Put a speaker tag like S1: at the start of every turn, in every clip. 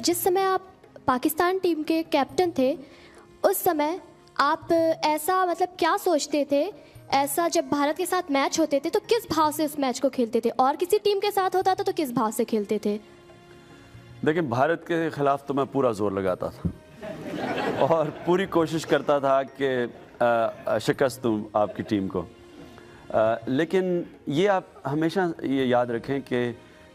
S1: जिस समय आप पाकिस्तान टीम के कैप्टन थे, उस समय आप ऐसा मतलब क्या सोचते थे, ऐसा जब भारत के साथ मैच होते थे तो किस भाव से उस मैच को खेलते थे, और किसी टीम के साथ होता था तो किस भाव से खेलते थे?
S2: देखिए, भारत के ख़िलाफ़ तो मैं पूरा ज़ोर लगाता था और पूरी कोशिश करता था कि शिकस्त दूँ आपकी टीम को। लेकिन ये आप हमेशा ये याद रखें कि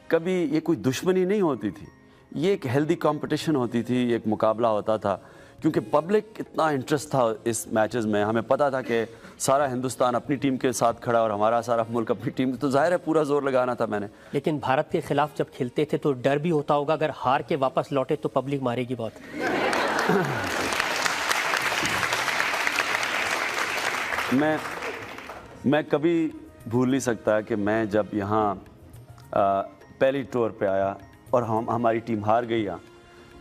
S2: कभी ये कोई दुश्मनी नहीं होती थी, ये एक हेल्दी कंपटीशन होती थी, एक मुकाबला होता था, क्योंकि पब्लिक इतना इंटरेस्ट था इस मैचेस में। हमें पता था कि सारा हिंदुस्तान अपनी टीम के साथ खड़ा और हमारा सारा मुल्क अपनी टीम, तो जाहिर है पूरा जोर लगाना था मैंने।
S3: लेकिन भारत के खिलाफ जब खेलते थे तो डर भी होता होगा, अगर हार के वापस लौटे तो पब्लिक मारेगी बहुत।
S2: मैं कभी भूल नहीं सकता कि मैं जब यहाँ पहली टूर पे आया और हमारी टीम हार गई यहाँ,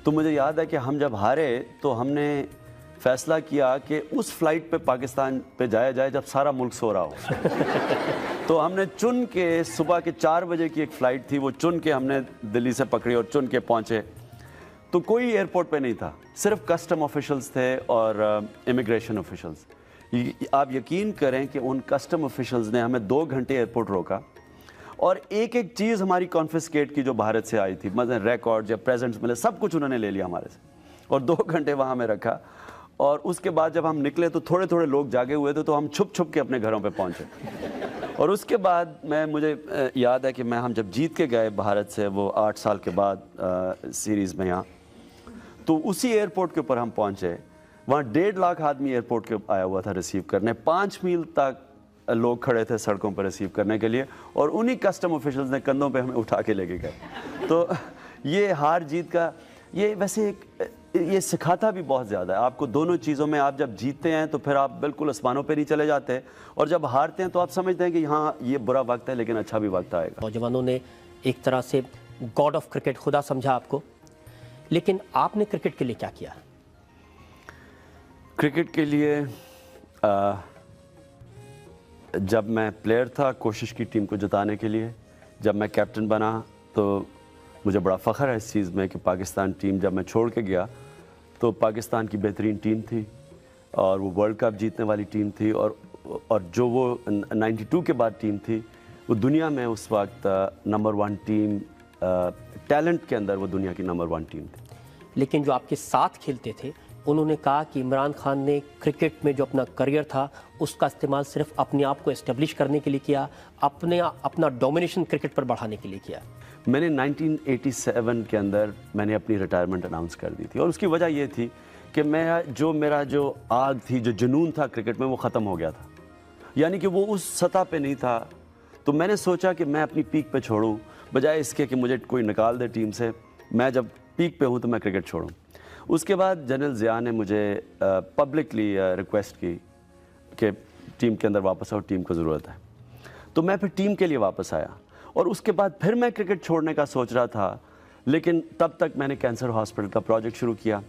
S2: तो मुझे याद है कि हम जब हारे तो हमने फ़ैसला किया कि उस फ्लाइट पे पाकिस्तान पे जाया जाए जब सारा मुल्क सो रहा हो। तो हमने चुन के, सुबह के 4 बजे की एक फ़्लाइट थी, वो चुन के हमने दिल्ली से पकड़ी और चुन के पहुँचे। तो कोई एयरपोर्ट पे नहीं था, सिर्फ कस्टम ऑफिशल्स थे और इमिग्रेशन ऑफिशल्स। आप यकीन करें कि उन कस्टम ऑफिशल्स ने हमें 2 घंटे एयरपोर्ट रोका और एक एक चीज़ हमारी कॉन्फिस्केट की जो भारत से आई थी, मतलब रिकॉर्ड या प्रेजेंट्स मिले, सब कुछ उन्होंने ले लिया हमारे से और 2 घंटे वहाँ में रखा। और उसके बाद जब हम निकले तो थोड़े थोड़े लोग जागे हुए थे, तो हम छुप छुप के अपने घरों पे पहुँचे। और उसके बाद मुझे याद है कि हम जब जीत के गए भारत से, वो 8 साल के बाद सीरीज़ में यहाँ, तो उसी एयरपोर्ट के ऊपर हम पहुँचे। वहाँ 1.5 लाख आदमी एयरपोर्ट के आया हुआ था रिसीव करने, 5 मील तक लोग खड़े थे सड़कों पर रिसीव करने के लिए, और उन्हीं कस्टम ऑफिशल्स ने कंधों पे हमें उठा के लेके गए। तो ये हार जीत का, ये वैसे ये सिखाता भी बहुत ज़्यादा है आपको दोनों चीज़ों में। आप जब जीतते हैं तो फिर आप बिल्कुल आसमानों पे नहीं चले जाते, और जब हारते हैं तो आप समझते हैं कि हाँ ये बुरा वक्त है लेकिन अच्छा भी वक्त आएगा।
S3: नौजवानों ने एक तरह से गॉड ऑफ क्रिकेट खुदा समझा आपको, लेकिन आपने क्रिकेट के लिए क्या किया?
S2: क्रिकेट के लिए जब मैं प्लेयर था, कोशिश की टीम को जिताने के लिए। जब मैं कैप्टन बना तो मुझे बड़ा फ़ख्र है इस चीज़ में कि पाकिस्तान टीम जब मैं छोड़ के गया तो पाकिस्तान की बेहतरीन टीम थी और वो वर्ल्ड कप जीतने वाली टीम थी, और जो वो 92 के बाद टीम थी, वो दुनिया में उस वक्त नंबर 1 टीम, टैलेंट के अंदर वो दुनिया की नंबर 1 टीम थी।
S3: लेकिन जो आपके साथ खेलते थे उन्होंने कहा कि इमरान खान ने क्रिकेट में जो अपना करियर था उसका इस्तेमाल सिर्फ अपने आप को एस्टेब्लिश करने के लिए किया, अपना डोमिनेशन क्रिकेट पर बढ़ाने के लिए किया।
S2: मैंने 1987 के अंदर मैंने अपनी रिटायरमेंट अनाउंस कर दी थी, और उसकी वजह ये थी कि मेरा जो आग थी, जो जुनून था क्रिकेट में, वो ख़त्म हो गया था। यानी कि वो उस सतह पे नहीं था। तो मैंने सोचा कि मैं अपनी पीक पे छोड़ूं, बजाय इसके कि मुझे कोई निकाल दे टीम से। मैं जब पीक पे हूं तो मैं क्रिकेट छोड़ूं। उसके बाद जनरल ज़िया ने मुझे पब्लिकली रिक्वेस्ट की कि टीम के अंदर वापस आओ, टीम को ज़रूरत है। तो मैं फिर टीम के लिए वापस आया, और उसके बाद फिर मैं क्रिकेट छोड़ने का सोच रहा था, लेकिन तब तक मैंने कैंसर हॉस्पिटल का प्रोजेक्ट शुरू किया।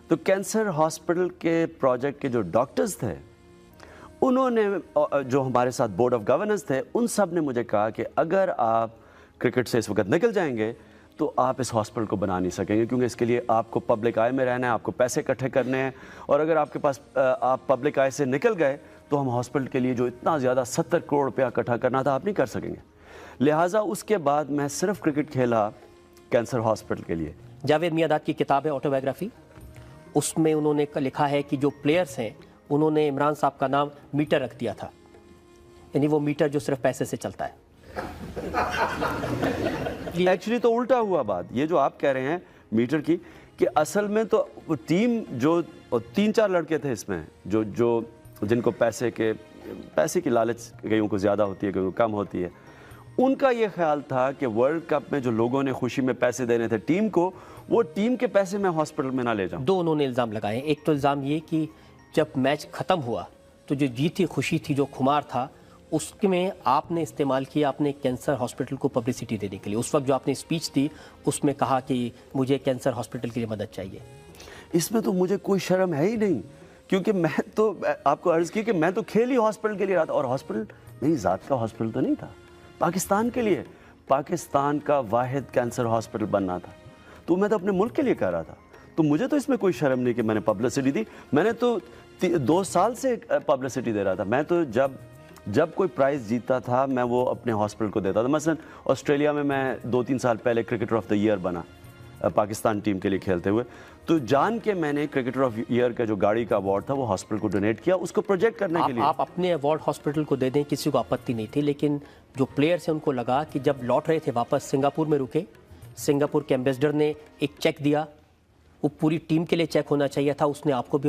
S2: तो कैंसर हॉस्पिटल के प्रोजेक्ट के जो डॉक्टर्स थे, उन्होंने, जो हमारे साथ बोर्ड ऑफ गवर्नेंस थे, उन सब ने मुझे कहा कि अगर आप क्रिकेट से इस वक्त निकल जाएंगे तो आप इस हॉस्पिटल को बना नहीं सकेंगे, क्योंकि इसके लिए आपको पब्लिक आय में रहना है, आपको पैसे इकट्ठे करने हैं, और अगर आपके पास आप पब्लिक आय से निकल गए तो हम हॉस्पिटल के लिए जो इतना ज़्यादा 70 करोड़ रुपया इकट्ठा करना था, आप नहीं कर सकेंगे। लिहाजा उसके बाद मैं सिर्फ क्रिकेट खेला कैंसर हॉस्पिटल के लिए।
S3: जावेद मियांदाद की किताब है ऑटोबायोग्राफी, उसमें उन्होंने लिखा है कि जो प्लेयर्स हैं उन्होंने इमरान साहब का नाम मीटर रख दिया था, यानी वो मीटर जो सिर्फ पैसे से चलता है।
S2: एक्चुअली तो उल्टा हुआ बात, ये जो आप कह रहे हैं मीटर की, कि असल में तो टीम जो 3-4 लड़के थे इसमें जो जिनको पैसे की लालच कईयों को ज़्यादा होती है, कईयों को कम होती है, उनका ये ख्याल था कि वर्ल्ड कप में जो लोगों ने खुशी में पैसे देने थे टीम को, वो टीम के पैसे मैं हॉस्पिटल में ना ले जाऊं।
S3: 2 उन्होंने इल्ज़ाम लगाए। एक तो इल्ज़ाम ये कि जब मैच ख़त्म हुआ तो जो जीत थी, खुशी थी, जो खुमार था, उसमें आपने इस्तेमाल किया अपने कैंसर हॉस्पिटल को पब्लिसिटी देने के लिए। उस वक्त जो आपने स्पीच दी उसमें कहा कि मुझे कैंसर हॉस्पिटल के लिए मदद चाहिए।
S2: इसमें तो मुझे कोई शर्म है ही नहीं, क्योंकि मैं तो आपको अर्ज़ की कि मैं तो खेल ही हॉस्पिटल के लिए रहा था, और हॉस्पिटल मेरी ज़ात का हॉस्पिटल तो नहीं था, पाकिस्तान के लिए, पाकिस्तान का वाहिद कैंसर हॉस्पिटल बनना था। तो मैं तो अपने मुल्क के लिए कर रहा था। तो मुझे तो इसमें कोई शर्म नहीं कि मैंने पब्लिसिटी दी। मैंने तो 2 साल से पब्लिसिटी दे रहा था। मैं तो जब कोई प्राइज़ जीतता था मैं वो अपने हॉस्पिटल को देता था। मसलन ऑस्ट्रेलिया में मैं 2-3 साल पहले क्रिकेटर ऑफ द ईयर बना पाकिस्तान टीम के लिए खेलते हुए। तो जान के मैंने क्रिकेटर ऑफ ईयर का जो गाड़ी का अवार्ड था वो हॉस्पिटल को डोनेट किया, उसको प्रोजेक्ट करने के लिए।
S3: आप अपने अवार्ड हॉस्पिटल को दे दें, किसी को आपत्ति नहीं थी, लेकिन जो प्लेयर्स हैं उनको लगा कि जब लौट रहे थे वापस सिंगापुर में रुके, सिंगापुर के एम्बेसडर ने एक चेक दिया, वो पूरी टीम के लिए चेक होना चाहिए था, उसने आपको भी